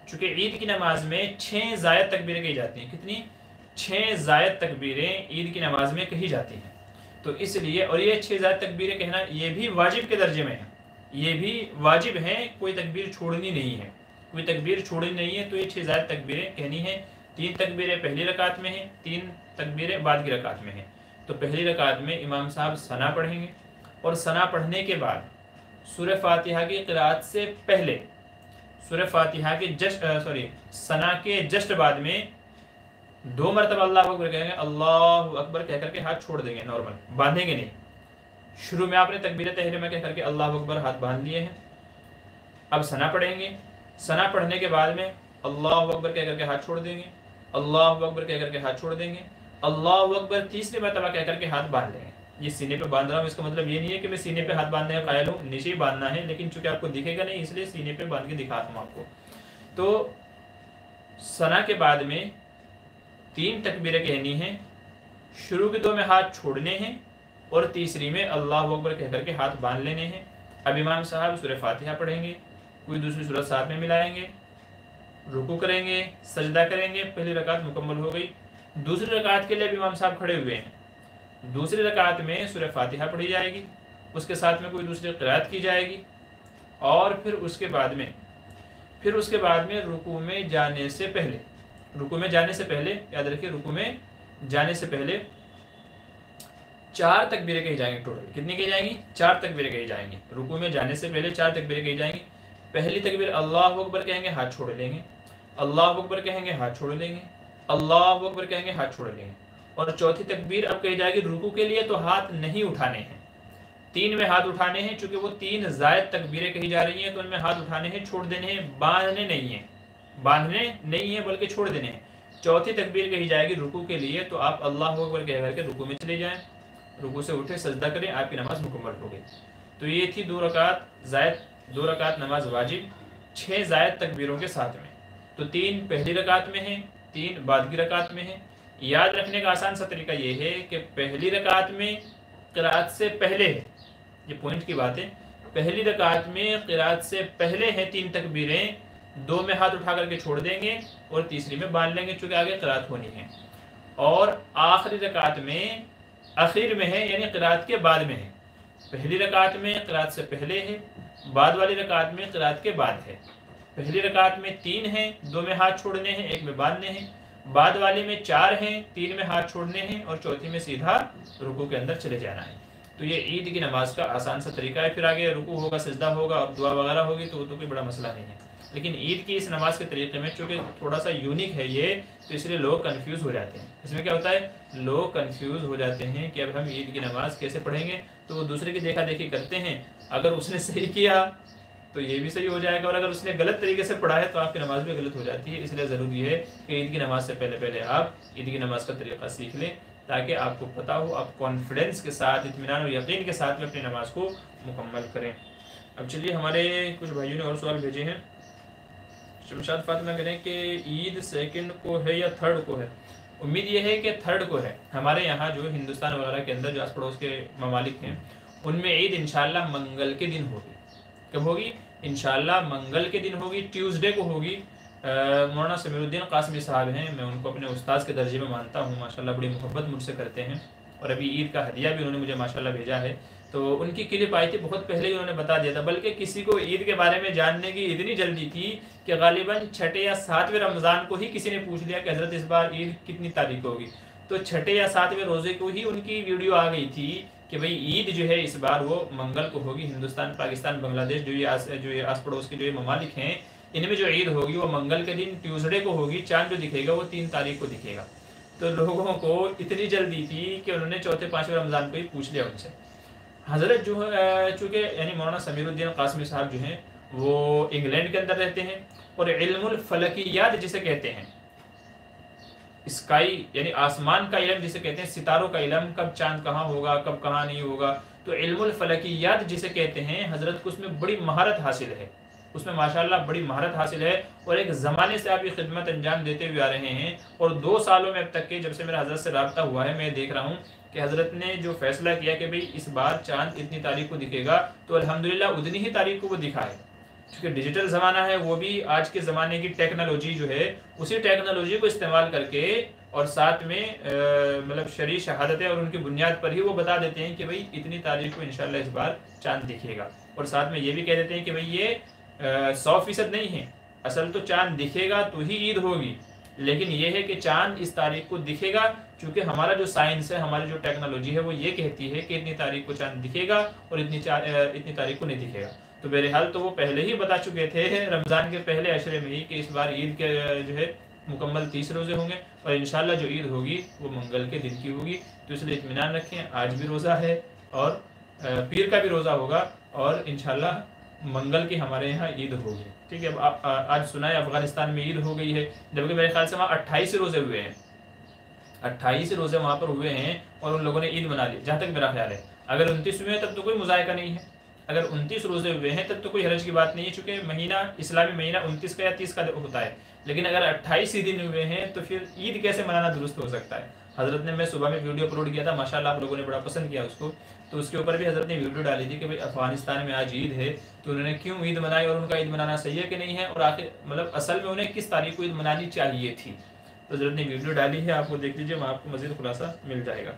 چونکہ عید کی نماز میں 6 زائد تکبیریں کہی جاتی ہیں. کتنی؟ 6 زائد تکبیریں عید کی نماز میں کہی جاتی ہیں. تو اس لیے, اور یہ 6 زائد تکبیریں کہنا یہ بھی واجب کے درجے میں ہے, یہ بھی واجب ہے, کوئی تکبیر چھوڑنی نہیں ہے, کوئی تکبیر چھوڑنی نہیں ہے. تو یہ 6 زائد تکبیریں کہنی ہیں. 3 تکبیریں پہلی رکعت میں ہیں, 3 تکبیریں بعد کی رکعت میں ہیں. تو پہلی رکعت میں امام صاحب ثنا پڑھیں گے, اور ثنا پڑھنے کے بعد سورہ فاتحہ کی قرأت سے پہلے, سورہ فاتحہ کے ثنا کے جسٹ بعد میں 2 مرتبہ اللہ اکبر کہیں گے. اللہ اکبر کہہ کر کے ہاتھ چھوڑ دیں گے, نارمل باندھیں گے نہیں. شروع میں آپ نے تکبیر تحریمہ کہہ کر کے اللہ اکبر ہاتھ باندھ لیے ہیں. اب ثنا پڑھیں گے, ثنا پڑھنے کے بعد میں اللہ اکبر کہہ کر کے ہاتھ چھوڑ دیں گے, اللہ اکبر کہہ کر کے ہاتھ چھوڑ دیں گے, اللہ اکبر تیسری مرتبہ کہہ کر کے ہاتھ باندھ لیں گے. یہ سینے پہ باندھ رہا ہوں, اس کا مطلب یہ نہیں ہے کہ میں سینے پہ ہاتھ باندھنے کا قائل ہوں, نیچے ہی باندھنا ہے, لیکن چونکہ آپ کو دکھے گا نہیں اس لیے سینے پہ باندھ کے دکھاتا ہوں آپ کو. تو ثنا کے بعد میں 3 تکبیریں کہنی ہیں, شروع کے 2 میں ہاتھ چھوڑنے ہیں, اور تیسری میں اللہ اکبر کہہ کر کے ہاتھ باندھ لینے ہیں. اب امام صاحب سورہ فاتحہ پڑھیں گے, کوئی دوسری سورت ساتھ میں ملائیں گے, رکوع کریں گے, سجدہ کریں گے. پہلی رکعت مکمل ہو گئی. دوسری رکعت کے لیے اب امام صاحب کھڑے ہوئے ہیں. دوسری رکعت میں سورہ فاتحہ پڑھی جائے گی, اس کے ساتھ میں کوئی دوسری قرأت کی جائے گی, اور پھر اس کے بعد میں رکوع میں جانے سے پہلے یاد رکھیے, رکوع میں جانے سے پہلے 4 تکبیریں کہی جائیں گی. ٹوٹل کتنی کہی جائیں گی؟ 4 تکبیریں کہی جائیں گی. رکوع میں جانے سے پہلے 4 تکبیریں کہی جائیں گی. پہلی تکبیر اللہ اکبر کہیں گے, ہاتھ چھوڑ لیں گے, اللہ اکبر کہیں گے, ہاتھ چھوڑ لیں گے, اللہ اکبر کہیں گے, ہاتھ چھوڑ لیں گے. اور چوتھی تکبیر اب کہی جائے گی رکوع کے لیے, تو ہاتھ نہیں اٹھانے ہیں, 3 میں ہاتھ اٹھانے ہیں. چونکہ وہ 3 زائد تکبیریں کہی جا رہی ہیں تو ان میں ہاتھ اٹھانے ہیں, چھوڑ دینے ہیں, باندھنے نہیں ہیں بلکہ چھوڑ دینے ہیں. چوتھی تکبیر کہی جائے گی رکوع کے لیے, تو آپ اللہ اکبر کہہ کر کے رکوع میں چلے جائیں, رکوع سے اٹھے, سجدہ کریں, آپ کی نماز مکمل ہو گئی. تو یہ تھی 2 رکعت نماز واجب 6 زائد تکبیروں کے ساتھ میں. تو 3 پہلی رکعت میں ہیں, 3 بعد کی رکعت میں ہیں. یاد رکھنے کا آسان سا طریقہ یہ ہے کہ پہلی رکعت میں قرأت سے پہلے ہے, یہ پوائنٹ کی بات ہے, پہلی رکعت میں قرأت سے پہلے ہیں 3 تکبیریں, 2 میں ہاتھ اٹھا کر کے چھوڑ دیں گے, اور تیسری میں باندھ لیں گے چونکہ آگے قرأت ہونی ہے. اور آخری رکعت میں اخیر میں ہے, یعنی قرأت کے بعد میں ہے. پہلی رکعت میں قرأت سے پہلے ہے, بعد والی رکعت میں قرأت کے بعد ہے. پہلی رکعت میں 3 ہیں, 2 میں ہاتھ چھوڑنے ہیں, 1 میں باندھنے ہیں. بعد والے میں 4 ہیں, 3 میں ہاتھ چھوڑنے ہیں, اور چوتھی میں سیدھا رکوع کے اندر چلے جانا ہے. تو یہ عید کی نماز کا آسان سا طریقہ ہے. پھر آگے رکوع ہوگا, سجدہ ہوگا, اور دعا وغیرہ ہوگی, تو وہ تو کوئی بڑا مسئلہ نہیں ہے. لیکن عید کی اس نماز کے طریقے میں چونکہ تھوڑا سا یونیک ہے یہ, تو اس لیے لوگ کنفیوز ہو جاتے ہیں. اس میں کیا ہوتا ہے, لوگ کنفیوز ہو جاتے ہیں کہ اب ہم عید کی نماز کیسے پڑھیں گے. تو وہ دوسرے کی دیکھا دیکھی کرتے ہیں, اگر اس نے صحیح کیا تو یہ بھی صحیح ہو جائے گا, اور اگر اس نے غلط طریقے سے پڑھا ہے تو آپ کی نماز بھی غلط ہو جاتی ہے. اس لیے ضروری ہے کہ عید کی نماز سے پہلے آپ عید کی نماز کا طریقہ سیکھ لیں, تاکہ آپ کو پتہ ہو, آپ کانفیڈنس کے ساتھ, اطمینان اور یقین کے ساتھ میں اپنی نماز کو مکمل کریں. اب چلیے, ہمارے کچھ بھائیوں نے اور سوال بھیجے ہیں. شمشاد فاطمہ کہہ رہے ہیں کہ عید 2 کو ہے یا 3 کو ہے. امید یہ ہے کہ 3 کو ہے. ہمارے یہاں جو ہندوستان وغیرہ کے اندر جو آس پڑوس کے ممالک ہیں, ان میں عید انشاءاللہ منگل کے دن ہوگی. کب ہوگی؟ انشاءاللہ منگل کے دن ہوگی, ٹیوزڈے کو ہوگی. مولانا سمیر الدین قاسمی صاحب ہیں, میں ان کو اپنے استاذ کے درجے میں مانتا ہوں, ماشاءاللہ بڑی محبت مجھ سے کرتے ہیں, اور ابھی عید کا ہدیہ بھی انہوں نے مجھے ماشاءاللہ بھیجا ہے. تو ان کی کلپ آئی تھی, بہت پہلے ہی انہوں نے بتا دیا تھا, بلکہ کسی کو عید کے بارے میں جاننے کی اتنی جلدی تھی کہ غالباً 6 یا 7ویں رمضان کو ہی کسی نے پوچھ لیا کہ حضرت اس بار عید کتنی تاریخ ہوگی. تو 6 یا 7ویں روزے کو ہی ان کی ویڈیو آ گئی تھی کہ بھئی عید جو ہے اس بار وہ منگل کو ہوگی. ہندوستان, پاکستان, بنگلہ دیش جو یہ آس پڑوس کے جو یہ ممالک ہیں, ان میں جو عید ہوگی وہ منگل کے دن ٹیوزڈے کو ہوگی. چاند جو دکھے گا وہ 3 تاریخ کو دکھے گا. تو لوگوں کو اتنی جلدی تھی کہ انہوں نے 4 5ویں رمضان کو ہی پوچھ لیا ان سے. حضرت جو ہے چونکہ یعنی مولانا سمیر الدین قاسمی صاحب جو ہیں, وہ انگلینڈ کے اندر رہتے ہیں، اور علم الفلکیات جسے کہتے ہیں، اسکائی یعنی آسمان کا علم جسے کہتے ہیں، ستاروں کا علم، کب چاند کہاں ہوگا کب کہاں نہیں ہوگا، تو علم الفلکیات جسے کہتے ہیں، حضرت کو اس میں بڑی مہارت حاصل ہے، اس میں ماشاءاللہ بڑی مہارت حاصل ہے، اور ایک زمانے سے آپ یہ خدمت انجام دیتے ہوئے آ رہے ہیں، اور 2 سالوں میں اب تک کے جب سے میرا حضرت سے رابطہ ہوا ہے، میں دیکھ رہا ہوں کہ حضرت نے جو فیصلہ کیا کہ بھئی اس بار چاند اتنی تاریخ کو دکھے گا، تو الحمدللہ اتنی ہی تاریخ کو وہ دکھا ہے، کیونکہ ڈیجیٹل زمانہ ہے، وہ بھی آج کے زمانے کی ٹیکنالوجی جو ہے اسی ٹیکنالوجی کو استعمال کر کے، اور ساتھ میں مطلب شرعی شہادتیں اور ان کی بنیاد پر ہی وہ بتا دیتے ہیں کہ بھئی اتنی تاریخ کو انشاءاللہ اس بار چاند دکھے گا، اور ساتھ میں یہ بھی کہہ دیتے ہیں کہ بھئی یہ 100% نہیں ہے، اصل تو چاند دکھے گا تو ہی عید ہوگی، لیکن یہ ہے کہ چاند اس تاریخ کو دکھے گا، چونکہ ہمارا جو سائنس ہے، ہماری جو ٹیکنالوجی ہے، وہ یہ کہتی ہے کہ اتنی تاریخ کو چاند دکھے گا اور اتنی تاریخ کو نہیں دکھے گا۔ تو بہرحال تو وہ پہلے ہی بتا چکے تھے رمضان کے پہلے عشرے میں ہی کہ اس بار عید کے جو ہے مکمل 30 روزے ہوں گے، اور انشاءاللہ جو عید ہوگی وہ منگل کے دن کی ہوگی، تو اس لیے اطمینان رکھیں، آج بھی روزہ ہے اور پیر کا بھی روزہ ہوگا، اور انشاءاللہ منگل کی ہمارے یہاں عید ہوگی، ٹھیک ہے۔ اب آج سنا ہے افغانستان میں عید ہو گئی ہے، جبکہ میرے خیال سے وہاں 28 روزے ہوئے ہیں، 28 روزے وہاں پر ہوئے ہیں، اور ان لوگوں نے عید منا لی، جہاں تک میرا خیال ہے۔ اگر 29 ہوئے ہیں تب تو کوئی مذائقہ نہیں ہے، اگر 29 روزے ہوئے ہیں تب تو کوئی حرج کی بات نہیں ہے، چونکہ مہینہ اسلامی مہینہ 29 کا یا 30 کا ہوتا ہے، لیکن اگر 28 ہی دن ہوئے ہیں تو پھر عید کیسے منانا درست ہو سکتا ہے۔ حضرت نے میں صبح میں ویڈیو اپلوڈ کیا تھا، ماشاءاللہ آپ لوگوں نے بڑا پسند کیا اس کو، تو اس کے اوپر بھی حضرت نے ویڈیو ڈالی تھی کہ بھئی افغانستان میں آج عید ہے، تو انہوں نے کیوں عید منائی، اور ان کا عید منانا صحیح ہے کہ نہیں ہے، اور آخر مطلب اصل میں انہیں کس تاریخ کو عید منانی چاہیے تھی، تو حضرت نے ویڈیو ڈالی ہے، آپ کو دیکھ لیجیے، وہاں آپ کو مزید خلاصہ مل جائے گا۔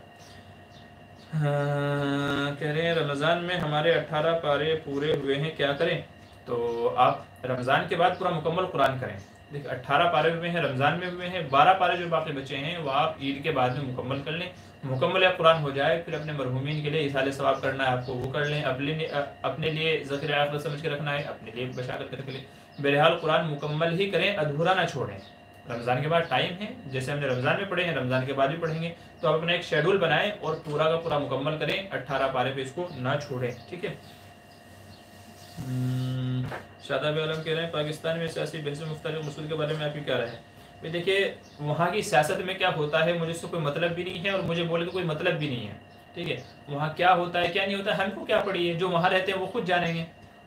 کہہ رہے ہیں رمضان میں ہمارے 18 پارے پورے ہوئے ہیں، کیا کریں؟ تو آپ رمضان کے بعد پورا مکمل قرآن کریں، دیکھ 18 پارے ہوئے ہیں رمضان میں ہوئے ہیں، 12 پارے جو باقی بچے ہیں وہ آپ عید کے بعد میں مکمل کر لیں، مکمل یا قرآن ہو جائے، پھر اپنے مرحومین کے لیے ایصال ثواب کرنا ہے آپ کو وہ کر لیں، اپنے لیے ذخیرہ آخرت سمجھ کے رکھنا ہے، اپنے لیے بچا کر رکھ لیں، بہرحال قرآن مکمل ہی کریں، ادھورا نہ چھوڑیں۔ رمضان کے بعد ٹائم ہے، جیسے ہم نے رمضان میں پڑھے ہیں رمضان کے بعد بھی پڑھیں گے، تو آپ اپنا ایک شیڈول بنائیں اور پورا کا پورا مکمل کریں، 18 پارے پہ اس کو نہ چھوڑیں، ٹھیک ہے۔ شاداب عالم کہہ رہے ہیں پاکستان میں سیاسی بحث مختلف مسئلے کے بارے میں آپ کی کیا رائے ہے؟ دیکھیے وہاں کی سیاست میں کیا ہوتا ہے مجھے اس سے کوئی مطلب بھی نہیں ہے، اور مجھے بولے تو کوئی مطلب بھی نہیں ہے، ٹھیک ہے۔ وہاں کیا ہوتا ہے کیا نہیں ہوتا ہے ہم کو کیا پڑی ہے، جو وہاں رہتے ہیں وہ خود جانیں گے،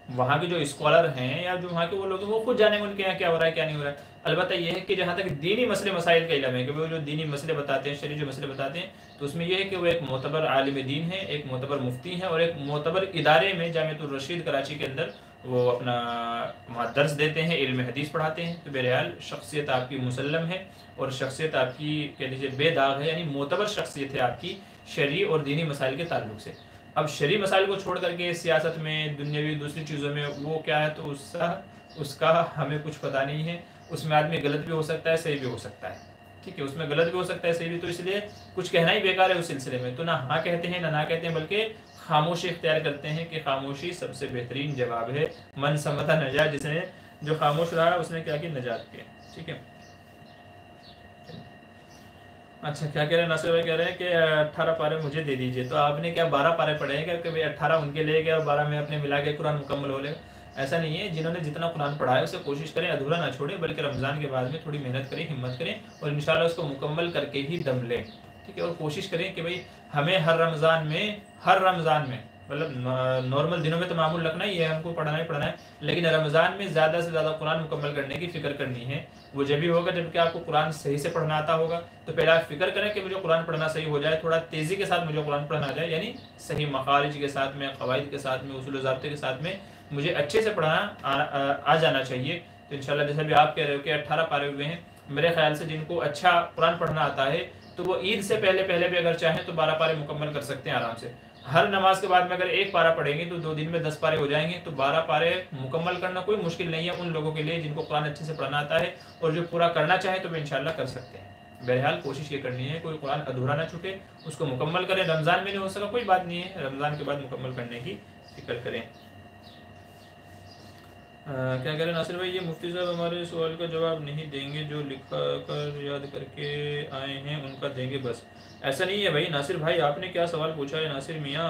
وہاں کے جو اسکالر ہیں یا جو وہاں کے وہ لوگ ہیں وہ خود جانیں گے ان کے یہاں کیا ہو رہا ہے کیا نہیں ہو رہا ہے۔ البتہ یہ ہے کہ جہاں تک دینی مسئلے مسائل کا علم ہے کہ وہ جو دینی مسئلے بتاتے ہیں، شرعی جو مسئلے بتاتے ہیں، تو اس میں یہ ہے کہ وہ ایک معتبر عالم دین ہے، ایک معتبر مفتی ہیں، اور ایک معتبر ادارے میں جامعۃ الرشید کراچی کے اندر وہ اپنا وہاں درس دیتے ہیں، علم حدیث پڑھاتے ہیں، تو بہرحال شخصیت آپ کی مسلم ہے، اور شخصیت آپ کی کہہ لیجیے بے داغ ہے، یعنی معتبر شخصیت ہے آپ کی شرعی اور دینی مسائل کے تعلق سے۔ اب شرعی مسائل کو چھوڑ کر کے سیاست میں دنیاوی دوسری چیزوں میں وہ کیا ہے، تو اس کا ہمیں کچھ پتہ نہیں ہے، اس میں آدمی غلط بھی ہو سکتا ہے صحیح بھی ہو سکتا ہے، ٹھیک ہے، اس میں غلط بھی ہو سکتا ہے صحیح بھی، تو اس لیے کچھ کہنا ہی بیکار ہے اس سلسلے میں، تو نہ ہاں کہتے ہیں نہ کہتے ہیں، بلکہ خاموشی اختیار کرتے ہیں کہ خاموشی سب سے بہترین جواب ہے، من سمتا نجات، جس نے جو خاموش رہا اس نے کیا کی نجات کی، ٹھیک ہے۔ اچھا کیا کہہ رہے ہیں ناصر بھائی، کہہ رہے ہیں کہ 18 پارے مجھے دے دیجئے، تو آپ نے کیا 12 پارے پڑھے ہیں کہ 18 ان کے لے گئے اور 12 میں اپنے ملا کے قرآن مکمل ہو لے گا؟ ایسا نہیں ہے، جنہوں نے جتنا قرآن پڑھا ہے اسے کوشش کریں ادھورا نہ چھوڑیں، بلکہ رمضان کے بعد میں تھوڑی محنت کریں، ہمت کریں، اور انشاءاللہ اس کو مکمل کر کے ہی دم لیں، ٹھیک ہے، اور کوشش کریں کہ بھئی ہمیں ہر رمضان میں مطلب نارمل دنوں میں تو معمول رکھنا ہی ہے، ہم کو پڑھنا ہی پڑھنا ہے، لیکن رمضان میں زیادہ سے زیادہ قرآن مکمل کرنے کی فکر کرنی ہے۔ وہ جب بھی ہوگا جب کہ آپ کو قرآن صحیح سے پڑھنا آتا ہوگا، تو پہلے آپ فکر کریں کہ مجھے قرآن پڑھنا صحیح ہو جائے، تھوڑا تیزی کے ساتھ مجھے قرآن پڑھنا آ جائے، یعنی صحیح مخارج کے ساتھ میں، قواعد کے ساتھ میں، اصول و ضابطے کے ساتھ میں مجھے اچھے سے پڑھنا آ جانا چاہیے۔ تو انشاءاللہ جیسے بھی آپ کہہ رہے ہو کہ 18 پارے ہوئے ہیں، میرے خیال سے جن کو اچھا قرآن پڑھنا آتا ہے تو وہ عید سے پہلے بھی اگر چاہیں تو 12 پارے مکمل کر سکتے ہیں آرام سے۔ ہر نماز کے بعد میں اگر ایک پارا پڑھیں گے تو 2 دن میں 10 پارے ہو جائیں گے، تو 12 پارے مکمل کرنا کوئی مشکل نہیں ہے ان لوگوں کے لیے جن کو قرآن اچھے سے پڑھنا آتا ہے، اور جو پورا کرنا چاہیں تو وہ انشاءاللہ کر سکتے ہیں۔ بہرحال کوشش یہ کرنی ہے کوئی قرآن ادھورا نہ چھوٹے، اس کو مکمل کریں، رمضان میں نہیں ہو سکا کوئی بات نہیں ہے، رمضان کے بعد مکمل کرنے کی فکر کریں۔ کیا کہہ رہے ہیں ناصر بھائی، یہ مفتی صاحب ہمارے سوال کا جواب نہیں دیں گے، جو لکھا کر یاد کر کے آئے ہیں ان کا دیں گے بس؟ ایسا نہیں ہے بھائی ناصر بھائی، آپ نے کیا سوال پوچھا ہے ناصر میاں،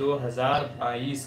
2022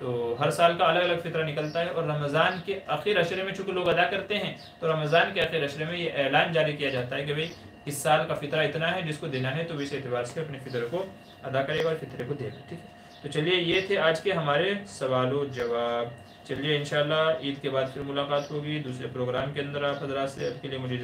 تو ہر سال کا الگ الگ فطرہ نکلتا ہے، اور رمضان کے آخر عشرے میں چونکہ لوگ ادا کرتے ہیں، تو رمضان کے آخر عشرے میں یہ اعلان جاری کیا جاتا ہے کہ بھئی اس سال کا فطرہ اتنا ہے، جس کو دینا ہے تو اس اعتبار سے اپنے فطرے کو ادا کرے گا اور فطرے کو دے گا. ٹھیک ہے، تو چلیے یہ تھے آج کے ہمارے سوال و جواب. چلیے انشاءاللہ عید کے بعد پھر ملاقات ہوگی دوسرے پروگرام کے اندر. آپ حضرات سے اب کے لیے مجھے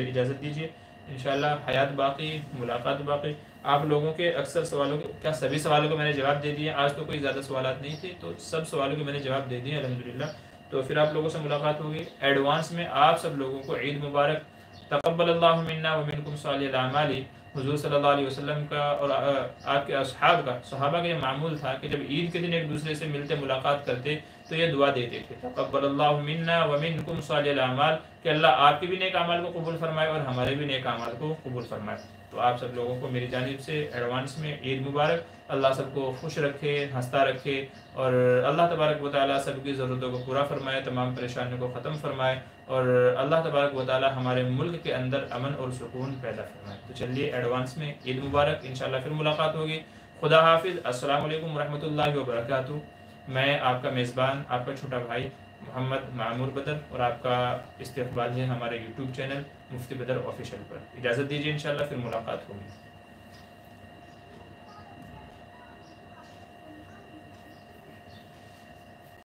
اجازت دیجیے. انشاءاللہ حیات باقی، ملاقات باقی. آپ لوگوں کے اکثر سوالوں کے، کیا سبھی سوالوں کو میں نے جواب دے دیے؟ آج تو کوئی زیادہ سوالات نہیں تھے، تو سب سوالوں کے میں نے جواب دے دیے الحمدللہ. تو پھر آپ لوگوں سے ملاقات ہوگی. ایڈوانس میں آپ سب لوگوں کو عید مبارک. تقبل اللہ منا ومنکم صالح الاعمال. حضور صلی اللہ علیہ وسلم کا اور آپ کے اصحاب کا، صحابہ کا یہ معمول تھا کہ جب عید کے دن ایک دوسرے سے ملتے ملاقات کرتے تو یہ دعا دیتے تھے، تقبل اللہ منا ومنکم صالح الاعمال، کہ اللہ آپ کے بھی نیک اعمال کو قبول فرمائے اور ہمارے بھی نیک اعمال کو قبول فرمائے. تو آپ سب لوگوں کو میری جانب سے ایڈوانس میں عید مبارک. اللہ سب کو خوش رکھے، ہنستا رکھے، اور اللہ تبارک و تعالیٰ سب کی ضرورتوں کو پورا فرمائے، تمام پریشانیوں کو ختم فرمائے، اور اللہ تبارک و تعالیٰ ہمارے ملک کے اندر امن اور سکون پیدا فرمائے. تو چلیے ایڈوانس میں عید مبارک. انشاءاللہ پھر ملاقات ہوگی. خدا حافظ. السلام علیکم ورحمۃ اللہ وبرکاتہ. میں آپ کا میزبان، آپ کا چھوٹا بھائی محمد معمور بدر، اور آپ کا استقبال ہے ہمارے یوٹیوب چینل مفتی بدر آفیشیل پر. اجازت دیجیے، انشاءاللہ پھر ملاقات ہوگی.